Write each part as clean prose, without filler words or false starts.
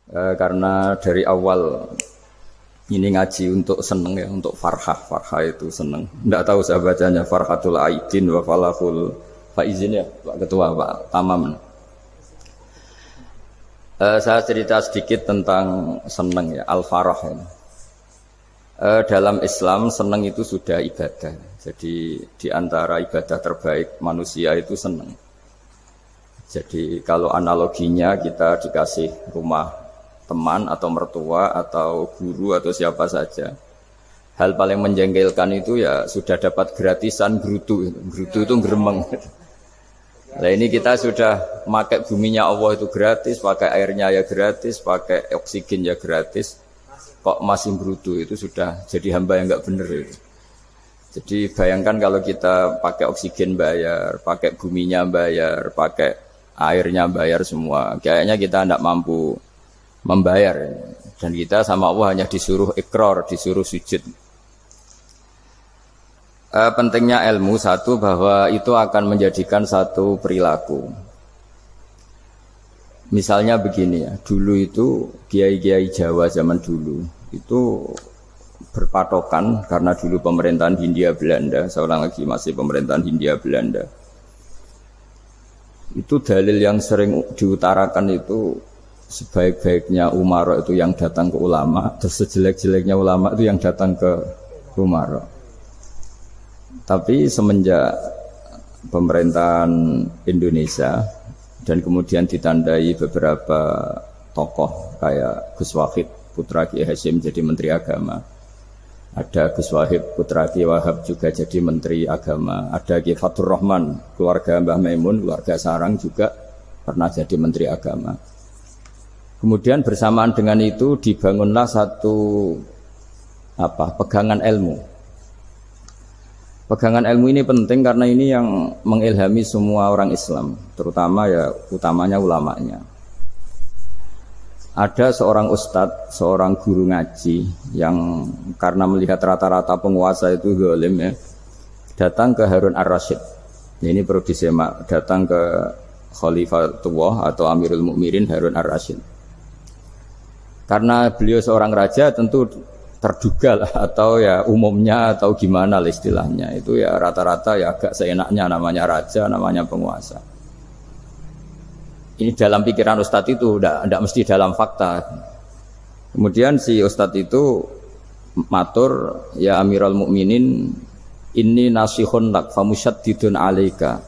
Karena dari awal ini ngaji untuk seneng ya, untuk farhah itu seneng. Tidak tahu saya bacanya Farhatul Aidin wa Falahul Faizin ya, Pak Ketua, Pak Tamam. Saya cerita sedikit tentang seneng ya, al-farah ya. Dalam Islam seneng itu sudah ibadah. Jadi di antara ibadah terbaik manusia itu seneng. Jadi kalau analoginya kita dikasih rumah teman atau mertua atau guru atau siapa saja, hal paling menjengkelkan itu ya sudah dapat gratisan gerutu itu gremeng. Nah ini kita sudah pakai buminya Allah itu gratis, pakai airnya ya gratis, pakai oksigen ya gratis, kok masih gerutu, itu sudah jadi hamba yang nggak bener itu. Jadi bayangkan kalau kita pakai oksigen bayar, pakai buminya bayar, pakai airnya bayar semua, kayaknya kita tidak mampu membayar, dan kita sama Allah hanya disuruh ikrar, disuruh sujud. Pentingnya ilmu satu, bahwa itu akan menjadikan satu perilaku. Misalnya begini ya, dulu itu kiai-kiai Jawa zaman dulu itu berpatokan, karena dulu pemerintahan Hindia Belanda, seorang lagi masih pemerintahan Hindia Belanda, itu dalil yang sering diutarakan itu sebaik-baiknya umara itu yang datang ke ulama, terus sejelek-jeleknya ulama itu yang datang ke umara. Tapi semenjak pemerintahan Indonesia dan kemudian ditandai beberapa tokoh kayak Gus Wahid putra Kiai Hasyim jadi Menteri Agama, ada Gus Wahid putra Kiai Wahab juga jadi Menteri Agama, ada Kiai Fatur Rahman keluarga Mbah Maimun, keluarga Sarang juga pernah jadi Menteri Agama. Kemudian bersamaan dengan itu dibangunlah satu pegangan ilmu. Pegangan ilmu ini penting karena ini yang mengilhami semua orang Islam, terutama ya utamanya ulamanya. Ada seorang ustadz, seorang guru ngaji yang karena melihat rata-rata penguasa itu zalim ya, datang ke Harun Ar-Rasyid. Ini perlu disemak, datang ke Khalifatullah atau Amirul Mukminin Harun Ar-Rasyid. Karena beliau seorang raja, tentu terduga lah, atau ya umumnya atau gimana lah istilahnya, itu ya rata-rata ya agak seenaknya, namanya raja, namanya penguasa. Ini dalam pikiran ustadz itu, tidak mesti dalam fakta. Kemudian si ustadz itu matur, ya Amirul Mukminin, inni nasihun lak famusyaddidun alaika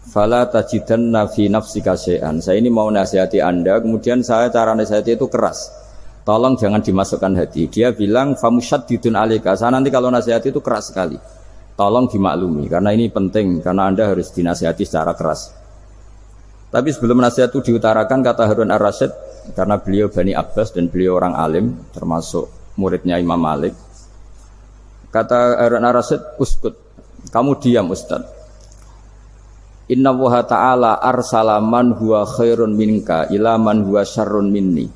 fala tajidanna fi nafsika syai'an. Saya ini mau nasihati Anda, kemudian saya cara nasihati itu keras. Tolong jangan dimasukkan hati. Dia bilang famusyaddidun alaika. Saya nanti kalau nasihati itu keras sekali. Tolong dimaklumi karena ini penting, karena Anda harus dinasihati secara keras. Tapi sebelum nasihat itu diutarakan, kata Harun Ar-Rasyid, karena beliau Bani Abbas dan beliau orang alim, termasuk muridnya Imam Malik. Kata Harun Ar-Rasyid, uskut, kamu diam Ustaz. Inna Allaha ta'ala arsala man huwa khairun minka ila man huwa syarrun minni.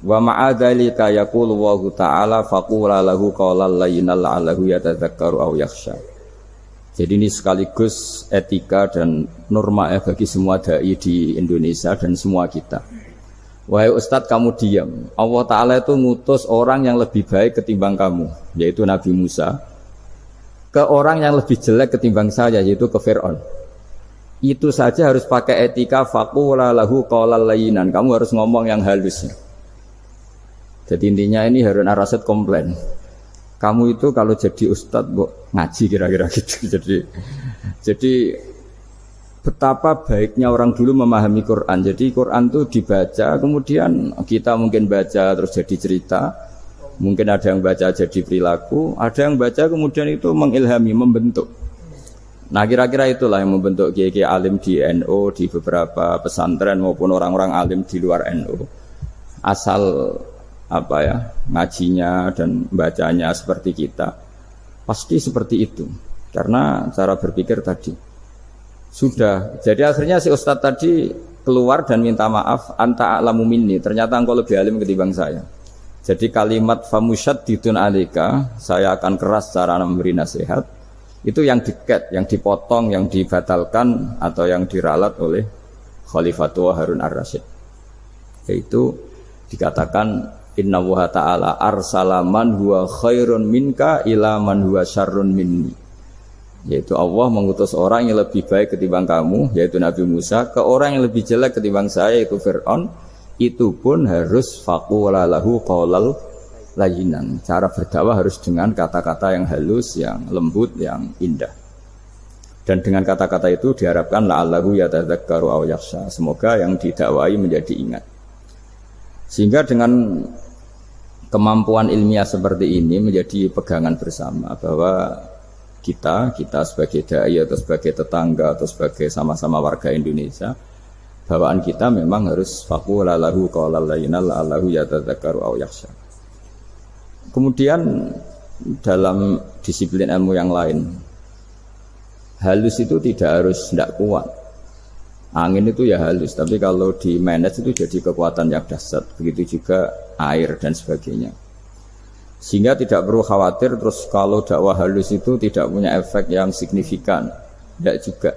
Wa ma'adzalika yaqulu Allahu ta'ala faqula lahu qawlan layyinan la'allahu yatadzakkaru aw yakhsha. Jadi ini sekaligus etika dan norma ya bagi semua dai di Indonesia dan semua kita. Wahai Ustadz, kamu diam. Allah Ta'ala itu ngutus orang yang lebih baik ketimbang kamu, yaitu Nabi Musa, ke orang yang lebih jelek ketimbang saya, yaitu ke Fir'aun. Itu saja harus pakai etika, faqula lahu qawlan layyinan. Kamu harus ngomong yang halus. Jadi intinya ini Harun Ar-Rasyid komplain. Kamu itu kalau jadi ustadz ngaji kira-kira gitu. Jadi betapa baiknya orang dulu memahami Quran. Jadi Quran itu dibaca, kemudian kita mungkin baca terus jadi cerita, mungkin ada yang baca jadi perilaku, ada yang baca kemudian itu mengilhami, membentuk. Nah kira-kira itulah yang membentuk kiai-kiai alim di NU, di beberapa pesantren maupun orang-orang alim di luar NU. Asal ngajinya dan bacanya seperti kita, pasti seperti itu. Karena cara berpikir tadi sudah. Jadi akhirnya si ustadz tadi keluar dan minta maaf, anta a'lamu minni, ternyata engkau lebih alim ketimbang saya. Jadi kalimat famusyaddidun alika, saya akan keras cara memberi nasihat, itu yang diket, yang dipotong, yang dibatalkan atau yang diralat oleh Khalifatullah Harun Ar-Rasyid. Yaitu Dikatakan Inna wa ta'ala arsala man huwa khairun minka ila man huwa syarrun minni. Yaitu Allah mengutus orang yang lebih baik ketimbang kamu, yaitu Nabi Musa, ke orang yang lebih jelek ketimbang saya, yaitu Fir'aun. Itu pun harus faqula lahu qaulal layyinan. Cara berdakwah harus dengan kata-kata yang halus, yang lembut, yang indah. Dan dengan kata-kata itu diharapkan la'allahu yatadzakkaru aw yakhsha. Semoga yang didakwai menjadi ingat. Sehingga dengan kemampuan ilmiah seperti ini menjadi pegangan bersama bahwa kita sebagai dai atau sebagai tetangga atau sebagai sama-sama warga Indonesia, bawaan kita memang harus faqula lahu qaulal layyinan la'allahu yatadzakkaru aw yakhsha. Kemudian dalam disiplin ilmu yang lain, halus itu tidak kuat. Angin itu ya halus, tapi kalau di manage itu jadi kekuatan yang dahsyat. Begitu juga air dan sebagainya. Sehingga tidak perlu khawatir terus kalau dakwah halus itu tidak punya efek yang signifikan. Tidak juga.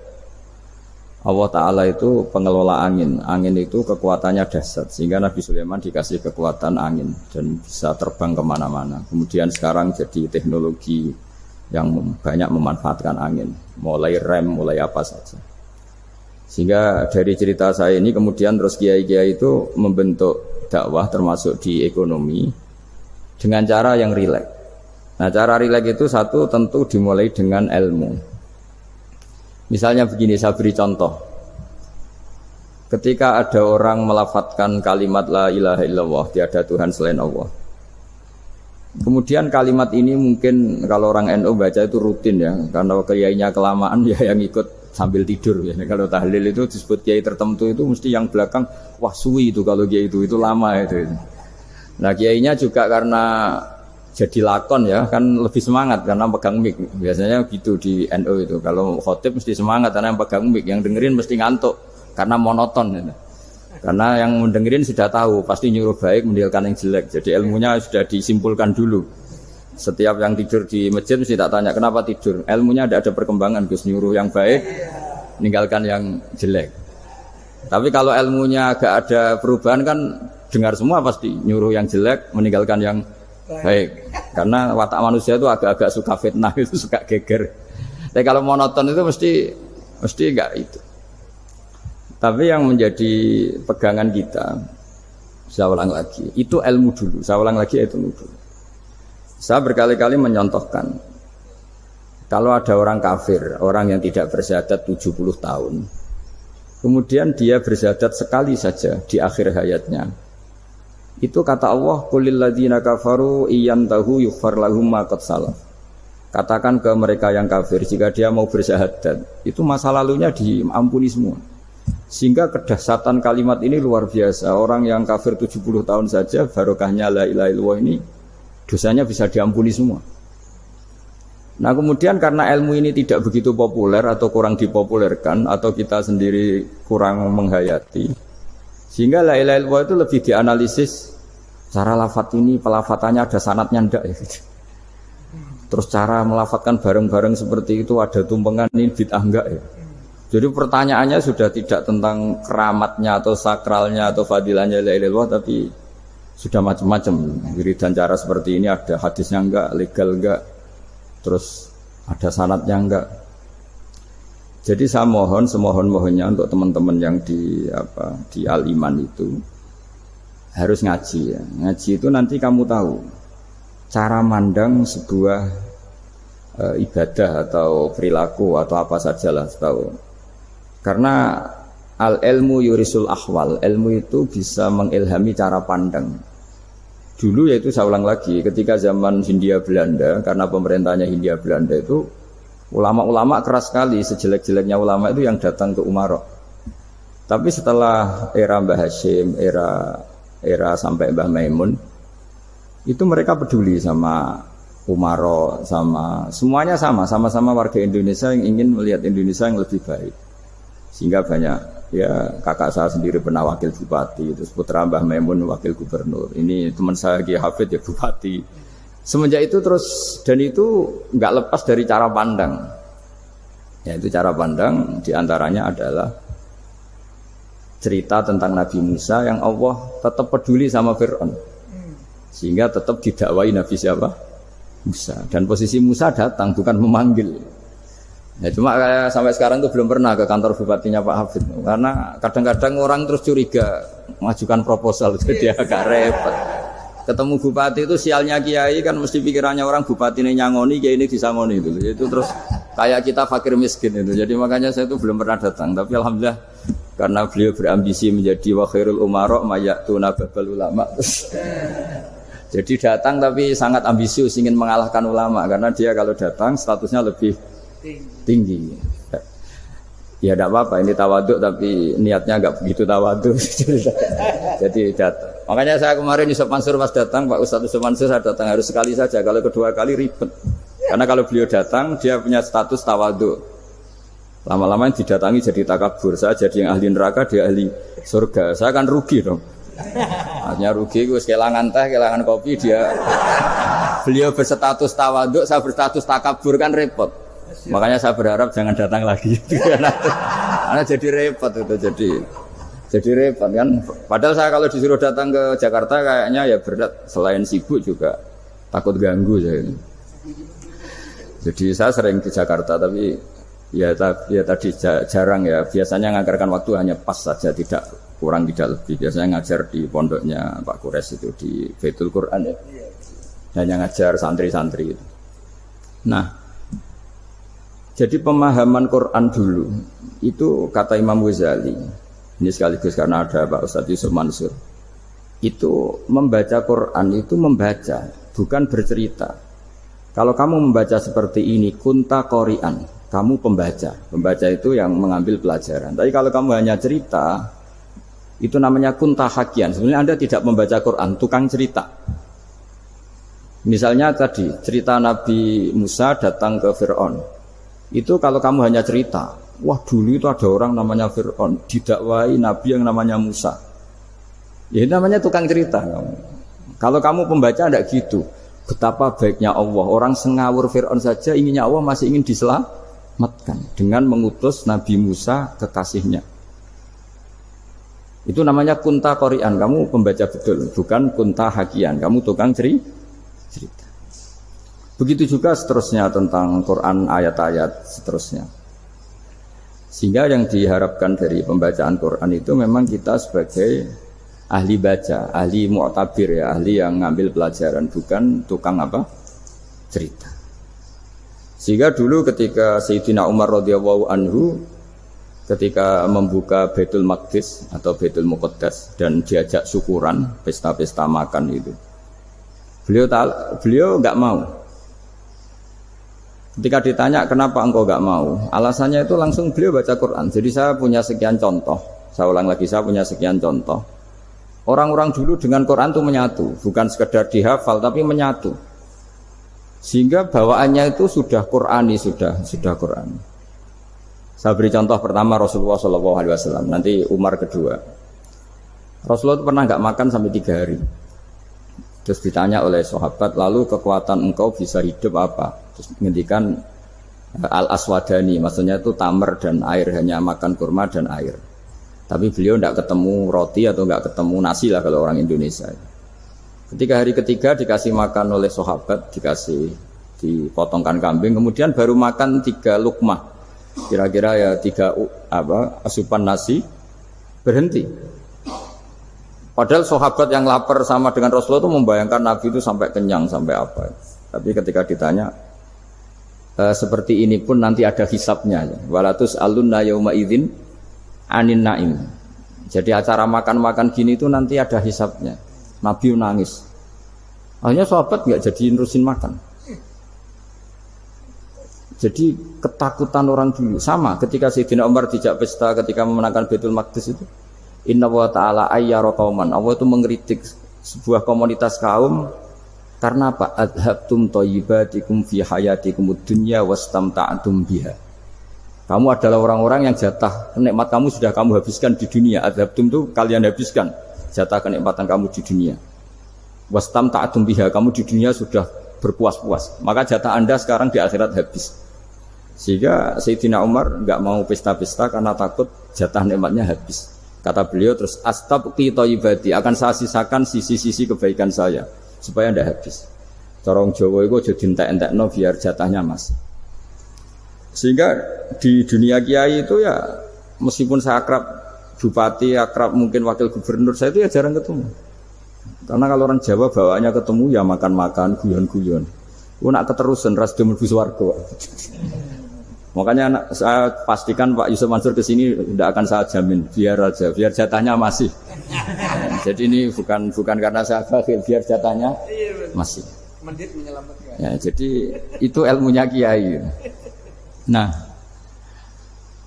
Allah Ta'ala itu pengelola angin. Angin itu kekuatannya dahsyat. Sehingga Nabi Sulaiman dikasih kekuatan angin dan bisa terbang kemana-mana. Kemudian sekarang jadi teknologi yang banyak memanfaatkan angin. Mulai rem, mulai apa saja. Sehingga dari cerita saya ini kemudian terus kiai-kiai itu membentuk dakwah termasuk di ekonomi dengan cara yang rileks. Nah, cara rileks itu satu tentu dimulai dengan ilmu. Misalnya begini, saya beri contoh. Ketika ada orang melafadzkan kalimat la ilaha illallah, tiada Tuhan selain Allah. Kemudian kalimat ini mungkin kalau orang NU baca itu rutin ya, karena kiainya kelamaan ya yang ikut sambil tidur ya. Kalau tahlil itu disebut kiai tertentu itu mesti yang belakang wah suwi itu kalau kiai itu lama itu. Nah kiainya juga karena jadi lakon ya kan lebih semangat karena pegang mic. Biasanya gitu di NU itu. Kalau khotib mesti semangat karena yang pegang mic, yang dengerin mesti ngantuk karena monoton gitu. Karena yang mendengerin sudah tahu pasti nyuruh baik meninggalkan yang jelek. Jadi ilmunya sudah disimpulkan dulu. Setiap yang tidur di masjid mesti tak tanya kenapa tidur. Ilmunya ada perkembangan, Gus, nyuruh yang baik meninggalkan yang jelek. Tapi kalau ilmunya agak ada perubahan kan dengar semua pasti nyuruh yang jelek meninggalkan yang baik. Karena watak manusia itu agak-agak suka fitnah, itu suka geger. Tapi kalau monoton itu mesti enggak itu. Tapi yang menjadi pegangan kita, saya ulang lagi, itu ilmu dulu. Saya ulang lagi itu ilmu dulu. Saya berkali-kali menyontohkan, kalau ada orang kafir, orang yang tidak bersyahadat 70 tahun, kemudian dia bersyahadat sekali saja di akhir hayatnya. Itu kata Allah, qulil ladzina kafaru iyantahu yughfar lahum ma qad salaf. Katakan ke mereka yang kafir, jika dia mau bersyahadat, itu masa lalunya diampuni semua. Sehingga kedahsyatan kalimat ini luar biasa. Orang yang kafir 70 tahun saja, barokahnya la ilaha illallah ini, dosanya bisa diampuni semua. Nah kemudian karena ilmu ini tidak begitu populer atau kurang dipopulerkan, atau kita sendiri kurang menghayati, sehingga la ilaha illallah itu lebih dianalisis. Cara lafadz ini, pelafatannya ada sanadnya enggak ya? Terus cara melafatkan bareng-bareng seperti itu ada tumpengan ini bid'ah enggak ya? Jadi pertanyaannya sudah tidak tentang keramatnya atau sakralnya atau fadilahnya la ilaha illallah, tapi sudah macam-macam. Wiridan cara seperti ini ada hadisnya enggak, legal enggak, terus ada sanadnya enggak. Jadi saya mohon semohon-mohonnya untuk teman-teman yang di Al-Iman itu harus ngaji ya. Ngaji itu nanti kamu tahu cara mandang sebuah ibadah atau perilaku atau apa sajalah tahu. Karena al-ilmu yurisul ahwal, ilmu itu bisa mengilhami cara pandang. Dulu yaitu saya ulang lagi, ketika zaman Hindia Belanda, karena pemerintahnya Hindia Belanda itu ulama-ulama keras sekali, sejelek-jeleknya ulama itu yang datang ke Umaro. Tapi setelah era Mbah Hashim, era sampai Mbah Maimun, itu mereka peduli sama Umaro, semuanya sama-sama warga Indonesia yang ingin melihat Indonesia yang lebih baik. Sehingga banyak ya kakak saya sendiri pernah wakil bupati, terus putra Mbah Maimun wakil gubernur. Ini teman saya Kiai Hafid ya bupati. Semenjak itu terus, dan itu nggak lepas dari cara pandang. Ya itu cara pandang diantaranya adalah cerita tentang Nabi Musa yang Allah tetap peduli sama Fir'aun. Sehingga tetap didakwai Nabi siapa? Musa. Dan posisi Musa datang bukan memanggil. Ya, cuma sampai sekarang tuh belum pernah ke kantor bupatinya Pak Hafid. Karena kadang-kadang orang terus curiga mengajukan proposal jadi agak repot. Ketemu bupati itu sialnya kiai kan mesti pikirannya orang bupati ini nyangoni, kiai ini disangoni itu. Itu terus kayak kita fakir miskin itu. Jadi makanya saya itu belum pernah datang. Tapi alhamdulillah karena beliau berambisi menjadi wa khairul umara mayatuna babal ulama. Jadi datang tapi sangat ambisius ingin mengalahkan ulama karena dia kalau datang statusnya lebih tinggi. Ya tidak apa-apa ini tawaduk tapi niatnya enggak begitu tawaduk. Jadi datang. Makanya saya kemarin Yusuf Mansur pas datang, Pak Ustadz Yusuf Mansur saya datang harus sekali saja. Kalau kedua kali ribet. Karena kalau beliau datang dia punya status tawaduk. Lama-lama yang didatangi jadi takabur. Saya jadi yang ahli neraka, dia ahli surga. Saya kan rugi dong. Artinya rugi, gue kehilangan teh, kehilangan kopi. Beliau berstatus tawaduk, saya berstatus takabur kan repot. Makanya saya berharap jangan datang lagi. Karena jadi repot itu jadi repot kan. Padahal saya kalau disuruh datang ke Jakarta kayaknya ya berat. Selain sibuk juga takut ganggu saya. Jadi saya sering di Jakarta tapi ya tadi jarang ya. Biasanya nganggarkan waktu hanya pas saja, tidak kurang tidak lebih. Biasanya ngajar di pondoknya Pak Kures itu di Baitul Quran ya. Hanya ngajar santri-santri itu. Nah, jadi pemahaman Quran dulu itu kata Imam Ghazali. Ini sekaligus karena ada Pak Ustadz Yusuf Mansur. Itu membaca Quran itu membaca, bukan bercerita. Kalau kamu membaca seperti ini, kunta qori'an, kamu pembaca. Pembaca itu yang mengambil pelajaran. Tapi kalau kamu hanya cerita, itu namanya kunta hakian. Sebenarnya Anda tidak membaca Quran, tukang cerita. Misalnya tadi, cerita Nabi Musa datang ke Fir'aun. Itu kalau kamu hanya cerita, wah dulu itu ada orang namanya Fir'aun, didakwai Nabi yang namanya Musa. Ya itu namanya tukang cerita. Kalau kamu pembaca tidak gitu. Betapa baiknya Allah, orang sengawur Fir'aun saja inginnya Allah masih ingin diselamatkan dengan mengutus Nabi Musa kekasihnya. Itu namanya kunta qori'an, kamu pembaca betul, bukan kunta hakian, kamu tukang cerita. Begitu juga seterusnya tentang Quran ayat-ayat seterusnya. Sehingga yang diharapkan dari pembacaan Quran itu memang kita sebagai ahli baca, ahli mu'tabir ya, ahli yang ngambil pelajaran, bukan tukang apa? Cerita. Sehingga dulu ketika Sayyidina Umar radhiyallahu anhu ketika membuka Baitul Maqdis atau Baitul Muqaddas dan diajak syukuran, pesta-pesta makan itu. Beliau enggak mau. Ketika ditanya kenapa engkau enggak mau, alasannya itu langsung beliau baca Quran. Jadi saya punya sekian contoh. Saya ulang lagi, saya punya sekian contoh. Orang-orang dulu dengan Quran itu menyatu, bukan sekedar dihafal tapi menyatu. Sehingga bawaannya itu sudah Qurani, sudah Qurani. Saya beri contoh pertama Rasulullah SAW, nanti Umar kedua. Rasulullah itu pernah enggak makan sampai 3 hari. Terus ditanya oleh sahabat, lalu kekuatan engkau bisa hidup apa? Terus menghentikan al-aswadani, maksudnya itu tamar dan air, hanya makan kurma dan air. Tapi beliau tidak ketemu roti atau tidak ketemu nasi lah kalau orang Indonesia. Ketika hari ketiga dikasih makan oleh sahabat, dipotongkan kambing, kemudian baru makan 3 lukmah, kira-kira ya 3 asupan nasi, berhenti. Padahal sahabat yang lapar sama dengan Rasulullah itu membayangkan Nabi itu sampai kenyang, sampai apa. Tapi ketika ditanya, seperti ini pun nanti ada hisabnya. Walatus alunna yauma idzin anin naim. Jadi acara makan-makan gini itu nanti ada hisabnya. Nabi nangis. Akhirnya sahabat nggak jadi nerusin makan. Jadi ketakutan orang dulu sama ketika Sayyidina Umar dijak pesta ketika memenangkan Baitul Maqdis itu. Inna wa ta'ala ayyara qauman. Allah itu mengkritik sebuah komunitas kaum karena apa? Adhabtum thayyibatikum fi hayatikumud dunya wastamta'tum biha. Kamu adalah orang-orang yang jatah nikmat kamu sudah kamu habiskan di dunia. Adhabtum itu kalian habiskan jatah kenikmatan kamu di dunia. Wastamta'tum biha, kamu di dunia sudah berpuas-puas. Maka jatah Anda sekarang di akhirat habis. Sehingga Sayyidina Umar enggak mau pesta-pesta karena takut jatah nikmatnya habis. Kata beliau terus astabqi thayyibati, akan saya sisakan sisi-sisi kebaikan saya supaya ndak habis. Corong Jawa itu aja dientek-entekno biar jatahnya masih. Sehingga di dunia kiai itu ya meskipun saya akrab bupati, akrab mungkin wakil gubernur, saya itu ya jarang ketemu. Karena kalau orang Jawa bawaannya ketemu ya makan-makan, guyon-guyon. Nak keterusan ras demen buswarga. Makanya saya pastikan Pak Yusuf Mansur ke sini tidak akan saya jamin, biar aja, biar jatahnya masih. Jadi ini bukan karena saya bakhil, biar jatahnya masih. Mendit menyelamatkan. Ya, jadi itu ilmunya kiai. Nah,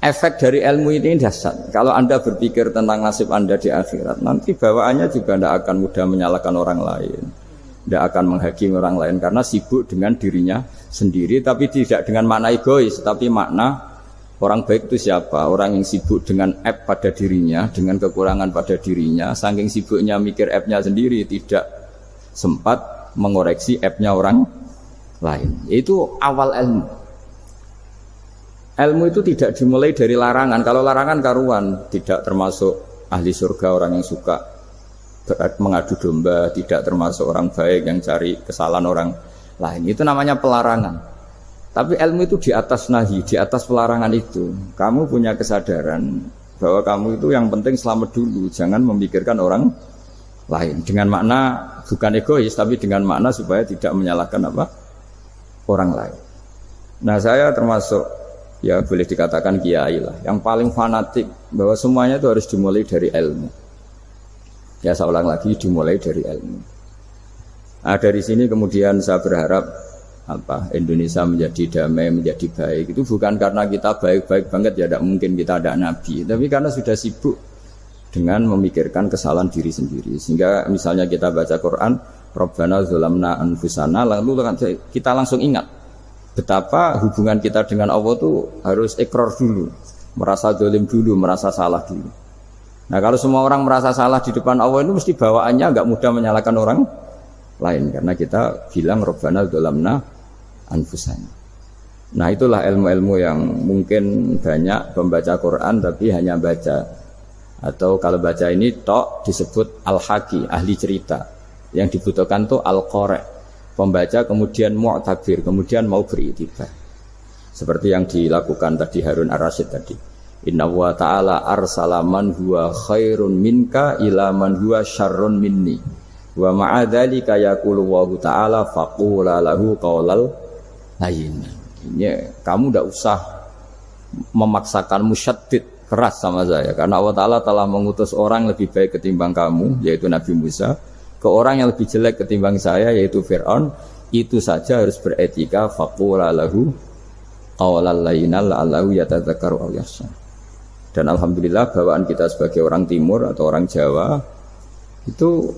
efek dari ilmu ini dahsyat. Kalau Anda berpikir tentang nasib Anda di akhirat, nanti bawaannya juga tidak akan mudah menyalahkan orang lain, tidak akan menghakimi orang lain karena sibuk dengan dirinya sendiri, tapi tidak dengan makna egois, tapi makna orang baik itu siapa? Orang yang sibuk dengan aib pada dirinya, dengan kekurangan pada dirinya, saking sibuknya mikir aibnya sendiri, tidak sempat mengoreksi aibnya orang lain. Itu awal ilmu. Ilmu itu tidak dimulai dari larangan. Kalau larangan karuan, tidak termasuk ahli surga orang yang suka mengadu domba, tidak termasuk orang baik yang cari kesalahan orang lain. Itu namanya pelarangan. Tapi ilmu itu di atas nahi, di atas pelarangan itu. Kamu punya kesadaran bahwa kamu itu yang penting selamat dulu, jangan memikirkan orang lain. Dengan makna bukan egois, tapi dengan makna supaya tidak menyalahkan orang lain. Nah, saya termasuk ya boleh dikatakan kiai lah, yang paling fanatik bahwa semuanya itu harus dimulai dari ilmu. Ya saya ulang lagi, dimulai dari ilmu. Nah, dari sini kemudian saya berharap Indonesia menjadi damai, menjadi baik. Itu bukan karena kita baik-baik banget, ya tidak mungkin kita ada nabi, tapi karena sudah sibuk dengan memikirkan kesalahan diri sendiri. Sehingga misalnya kita baca Quran, Rabbana zalamna anfusana, lalu kita langsung ingat betapa hubungan kita dengan Allah itu harus ikrar dulu, merasa zalim dulu, merasa salah dulu. Nah, kalau semua orang merasa salah di depan Allah itu mesti bawaannya enggak mudah menyalahkan orang lain, karena kita bilang Rabbana zalamna anfusana. Nah, itulah ilmu-ilmu yang mungkin banyak pembaca Quran tapi hanya baca, atau kalau baca ini tok disebut al-haqi, ahli cerita. Yang dibutuhkan tuh al-qari', pembaca kemudian mu'tabir, kemudian mau beriktibar. Seperti yang dilakukan tadi Harun Ar-Rasyid tadi. Inna wa ta'ala arsala man huwa khairun minka ila man huwa syarrun minni. Wa ma'adzalika yaqulu wa ta'ala faqula lahu qaulal layyin. Ini kamu tidak usah memaksakan musyaddid keras sama saya, karena Allah Ta'ala telah mengutus orang lebih baik ketimbang kamu, yaitu Nabi Musa, ke orang yang lebih jelek ketimbang saya, yaitu Fir'aun. Itu saja harus beretika. Faqula lahu qawlal layyinal la'allahu yatadzakkaru aw yakhsha. Dan alhamdulillah bawaan kita sebagai orang timur atau orang Jawa itu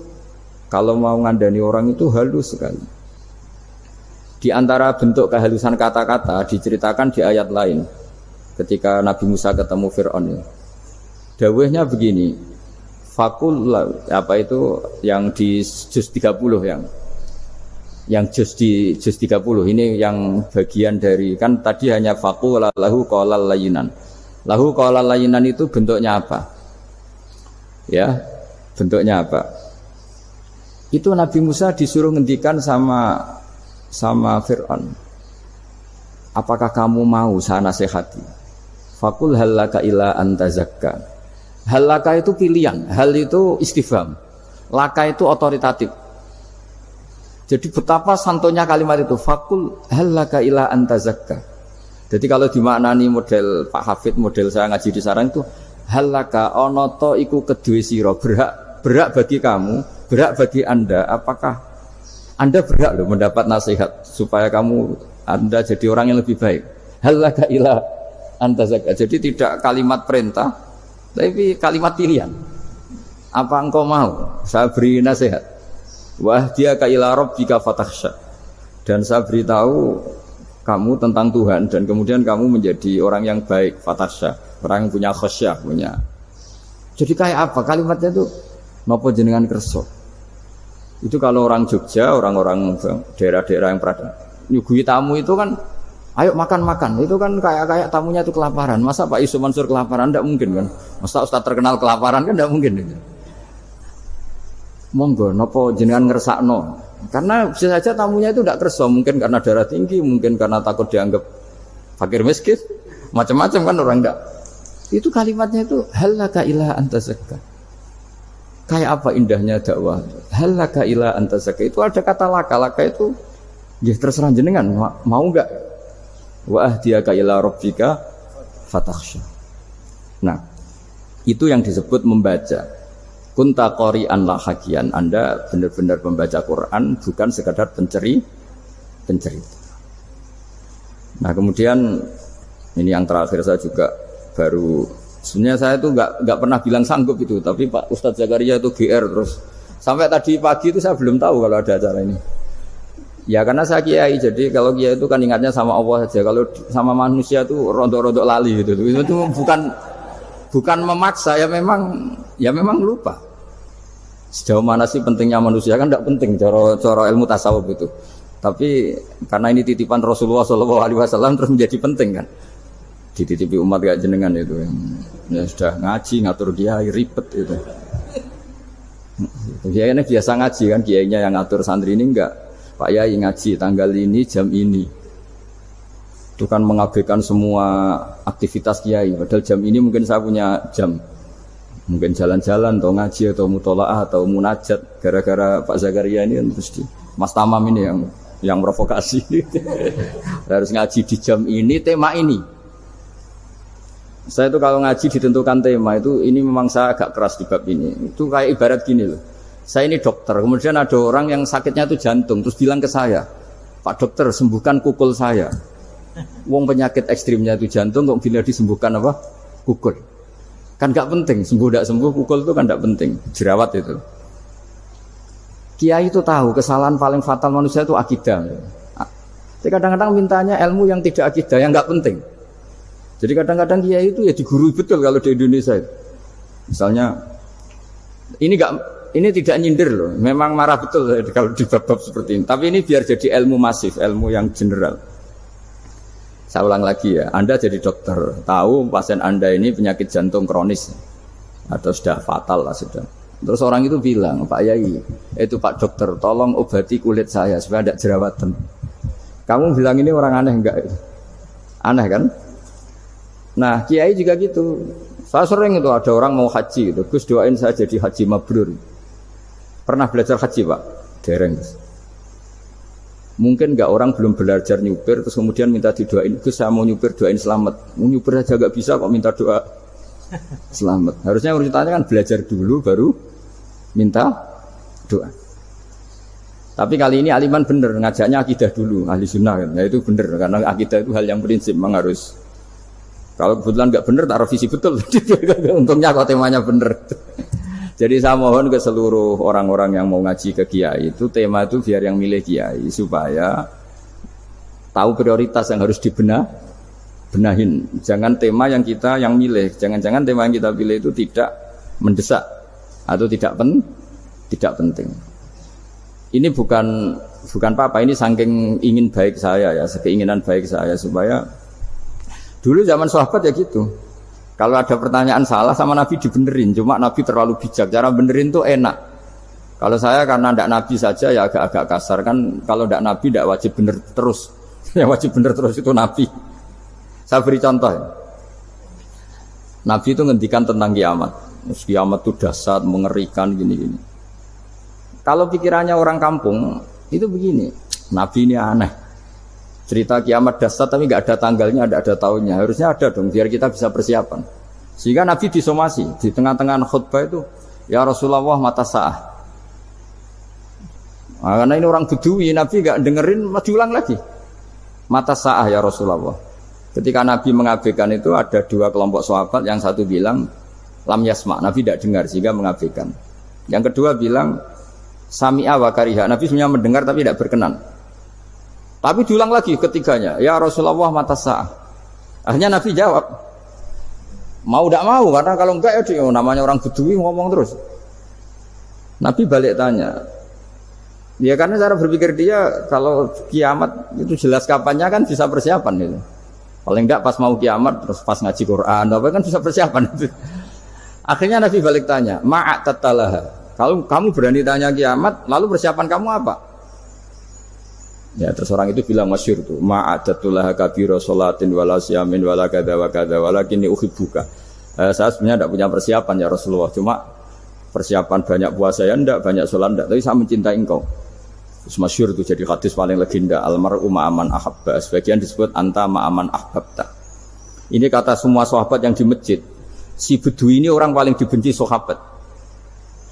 kalau mau ngandani orang itu halus sekali. Di antara bentuk kehalusan kata-kata diceritakan di ayat lain. Ketika Nabi Musa ketemu Fir'aun, dawuhnya begini, fakul apa itu yang di juz 30 yang juz di juz 30 ini yang bagian dari, kan tadi hanya fakul lahu qaulal layyinan. Lahu qaulal layyinan itu bentuknya apa? Ya, bentuknya apa? Itu Nabi Musa disuruh ngendikan sama Fir'aun. Apakah kamu mau saya nasihati? Fakul halaka ila antazakka. Halaka itu pilihan, hal itu istifham, laka itu otoritatif. Jadi betapa santonya kalimat itu, fakul halaka ila antazakka. Jadi kalau dimaknani model Pak Hafid, model saya ngaji di sarang itu, halaka onoto iku kedue sira, berhak bagi kamu, berhak bagi Anda, apakah Anda berhak loh mendapat nasihat supaya Anda jadi orang yang lebih baik. Halaka ila antazakka. Jadi tidak kalimat perintah, tapi kalimat pilihan. Apa engkau mau saya beri nasihat? Wah dia ka ila rabbika fatakhsha. Dan saya beritahu kamu tentang Tuhan, dan kemudian kamu menjadi orang yang baik, fatakhsha, orang yang punya khasyah, punya. Jadi kayak apa kalimatnya itu? Napa jenengan kersa? Itu kalau orang Jogja, orang-orang daerah-daerah yang pernah nyuguhi tamu itu kan Ayo makan-makan. Itu kan kayak tamunya itu kelaparan. Masa Pak Yusuf Mansur kelaparan? Tidak mungkin kan. Masa Ustaz terkenal kelaparan kan tidak mungkin. Monggo, nopo jenengan ngersakno. Karena bisa saja tamunya itu tidak kerso. Mungkin karena darah tinggi, mungkin karena takut dianggap fakir miskin. Macam-macam kan orang tidak. Itu kalimatnya itu halaka ila anta zakka. Kayak apa indahnya dakwah. Halaka ila anta zakka. Itu ada kata laka itu ya terserah jenengan. Mau enggak? Wa ahdiyaka ila rabbika fatakhsha. Nah, itu yang disebut membaca. Kunta qari'an la hakian. Anda benar-benar membaca Quran, bukan sekadar pencerita. Nah, kemudian ini yang terakhir saya juga baru, sebenarnya saya itu enggak pernah bilang sanggup itu, tapi Pak Ustadz Zakaria itu GR terus. Sampai tadi pagi itu saya belum tahu kalau ada acara ini. Ya karena saya kiai, jadi kalau kiai itu kan ingatnya sama Allah saja. Kalau sama manusia itu rontok-rontok lali gitu. Itu bukan memaksa, ya memang lupa. Sejauh mana sih pentingnya manusia kan tidak penting cara ilmu tasawuf itu. Tapi karena ini titipan Rasulullah SAW terus menjadi penting kan. Dititipi umat gak jenengan itu. Ya sudah ngaji ngatur kiai ribet itu. Kiainya biasa ngaji kan, kiainya yang ngatur santri ini enggak. Pak Yai ngaji tanggal ini jam ini. Itu kan mengabaikan semua aktivitas kiai. Padahal jam ini mungkin saya punya jam. Mungkin jalan-jalan atau ngaji atau mutolaah atau munajat. Gara-gara Pak Zakaria ini terus Mas Tamam ini yang provokasi. Harus ngaji di jam ini, tema ini. Saya itu kalau ngaji ditentukan tema itu, ini memang saya agak keras di bab ini. Itu kayak ibarat gini loh. Saya ini dokter, kemudian ada orang yang sakitnya itu jantung, terus bilang ke saya, Pak dokter sembuhkan kukul saya. Wong penyakit ekstrimnya itu jantung, kok bila disembuhkan apa? Kukul. Kan gak penting, sembuh tidak sembuh, kukul itu kan gak penting, jerawat itu. Kiai itu tahu kesalahan paling fatal manusia itu akidah. Jadi kadang-kadang mintanya ilmu yang tidak akidah, yang gak penting. Jadi kadang-kadang kiai itu ya digurui betul kalau di Indonesia itu. Misalnya, ini tidak nyindir loh, memang marah betul kalau di bab-bab seperti ini. Tapi ini biar jadi ilmu masif, ilmu yang general. Saya ulang lagi ya, Anda jadi dokter, tahu pasien Anda ini penyakit jantung kronis atau sudah fatal lah sudah. Terus orang itu bilang, Pak Yai, itu Pak dokter, tolong obati kulit saya supaya tidak jerawatan. Kamu bilang ini orang aneh enggak? Aneh kan? Nah, kiai juga gitu. Saya sering itu ada orang mau haji gitu, Gus doain saya jadi haji mabrur. Pernah belajar haji Pak? Dereng. Mungkin enggak orang belum belajar nyupir terus kemudian minta didoain, Gus saya mau nyupir doain selamat. Mau nyupir aja enggak bisa kok minta doa selamat. Harusnya urutannya kan belajar dulu baru minta doa. Tapi kali ini aliman bener ngajaknya akidah dulu, ahli sunnah kan. Nah itu bener karena akidah itu hal yang prinsip memang harus. Kalau kebetulan enggak bener tak revisi betul. Untungnya kok temanya bener. Jadi saya mohon ke seluruh orang-orang yang mau ngaji ke kiai itu tema itu biar yang milih kiai supaya tahu prioritas yang harus benahin. Jangan tema yang kita yang milih, jangan-jangan tema yang kita pilih itu tidak mendesak atau tidak penting. Ini bukan apa-apa, ini saking ingin baik saya ya, keinginan baik saya supaya dulu zaman sahabat ya gitu. Kalau ada pertanyaan salah sama Nabi dibenerin, cuma Nabi terlalu bijak. Cara benerin tuh enak. Kalau saya karena tidak Nabi saja ya agak-agak kasar kan. Kalau tidak Nabi tidak wajib bener terus. Yang wajib bener terus itu Nabi. Saya beri contoh. Ya. Nabi itu ngendikan tentang kiamat. Kiamat itu dahsyat, mengerikan gini-gini. Kalau pikirannya orang kampung itu begini. Nabi ini aneh. Cerita kiamat dahsyat tapi nggak ada tanggalnya, ada tahunnya. Harusnya ada dong, biar kita bisa persiapan. Sehingga Nabi disomasi di tengah-tengah khutbah itu, ya Rasulullah mata sa'ah. Nah, karena ini orang Bedui, Nabi nggak dengerin, diulang lagi. Mata sa'ah ya Rasulullah. Ketika Nabi mengabaikan itu ada dua kelompok sahabat, yang satu bilang lam yasma, Nabi tidak dengar sehingga mengabaikan. Yang kedua bilang sami'a wa kariha, Nabi sebenarnya mendengar tapi tidak berkenan. Tapi diulang lagi ketiganya, ya Rasulullah mata sa'ah. Akhirnya Nabi jawab, mau tidak mau, karena kalau enggak ya namanya orang Bedui ngomong terus. Nabi balik tanya, Ya karena cara berpikir dia kalau kiamat itu jelas kapannya kan bisa persiapan itu. Paling enggak pas mau kiamat terus pas ngaji Quran apa kan bisa persiapan itu. Akhirnya Nabi balik tanya, ma'atatalaha. Kalau kamu berani tanya kiamat, lalu persiapan kamu apa? Ya terus orang itu bilang masyhur tuh, ma'atatulaha kabira sholatin wala siyamin wala kadza wa kadza walakinni uhibbuka. Saya sebenarnya tidak punya persiapan ya Rasulullah, cuma persiapan banyak puasa ya enggak, banyak sholat enggak, tapi saya mencintai engkau. Terus masyhur itu jadi hadis paling legenda, almar'u ma'aman ahabba, sebagian disebut anta ma'aman ahbabta. Ini kata semua sahabat yang di masjid. Si Bedui ini orang paling dibenci sahabat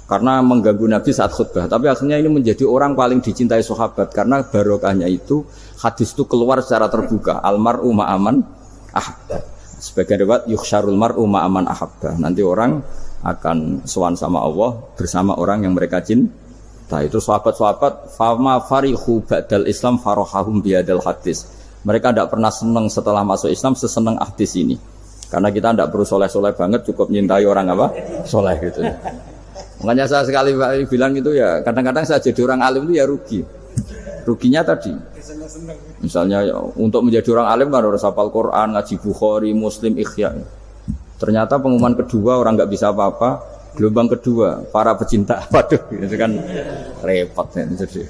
karena mengganggu Nabi saat khutbah, tapi akhirnya ini menjadi orang paling dicintai sahabat karena barokahnya itu hadis itu keluar secara terbuka, almar'u ma'aman ahabba. Sebagian riwayat yukhsyarul mar'u ma'aman ahabba, nanti orang akan sowan sama Allah bersama orang yang mereka cintai. Nah itu sahabat-sahabat fama farihu ba'dal Islam farohahum biadal hadis. Mereka tidak pernah senang setelah masuk Islam sesenang hadis ini. Karena kita tidak perlu soleh-soleh banget, cukup nyintai orang apa? Soleh gitu. Makanya saya sekali bilang itu ya, kadang-kadang saya jadi orang alim itu ya rugi. Ruginya tadi. Misalnya untuk menjadi orang alim kan harus hafal Quran, ngaji Bukhari, Muslim, Ikhya. Ternyata pengumuman kedua orang nggak bisa apa-apa. Gelombang kedua, para pecinta, waduh, itu kan repot ya. Jadi